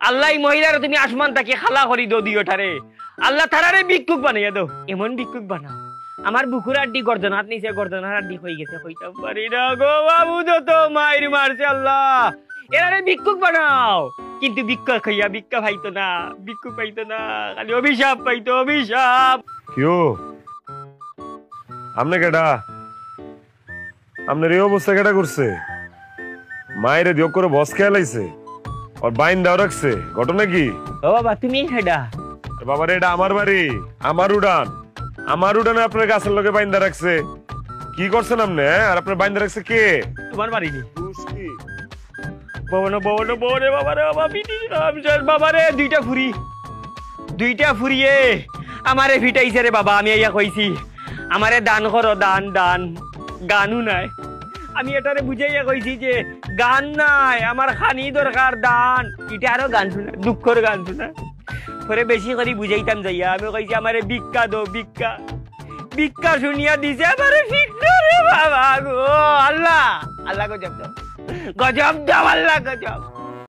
আল্লাহ মহিলার তুমি আসমান তাকে খালা করি দিও ঠারে আল্লাহ তারারে ভিক্ষুক বানাইয়া দাও এমন ভিক্ষুক বানাও আমার বুকুর আড্ডি গর্জনাত নিচে গর্জনার আড্ডি হয়ে গেছে কইতাম পারি না গো বাবু যত মায়ের মারছে আল্লাহ এরারে ভিক্ষুক বানাও কিন্তু ভিক্ষা খাইয়া ভিক্ষা পাইতো না ভিক্ষুক পাইতো না খালি অভিশাপ পাইতো অভিশাপ কিও আমনে কেডা আমনের এই অবস্থা কেডা করছে মায়েরে দিও করে বস খেয়ে লাইছে আর বাইন দাও রাখছে ঘটনা কি ও বাবা তুমি হেডা বাবারে এটা আমার বাড়ি আমার উড়ানে আপনার গাছের লোকে বাইন্দা রাখছে কি করছেন আপনি আর আপনার বাইন্দা রাখছে কে তোমার বাড়ি কি ববনে ববনে ববনে বাবারে বাবা পিটি রামজান বাবারে দুইটা ফুরিয়ে আমারে ফিটাইছে রে বাবা আমি ইয়া কইছি আমারে দান করো দান দান গানও নাই আমি এটারে বুঝাইয়া কইছি যে গান নাই আমার খানি দরকার দান এটা আরো গান শোনা দুঃখের গান শোনা পরে বেশি করে বুঝাইতাম যাইয়া আমি কইছি আমারে ভিক্ষা দো ভিক্ষা ভিক্ষা শুনিয়া দিছে আমারে ফিটনা রে বাবা গো আল্লাহ আল্লাহ গজব দাও আল্লাহ গজব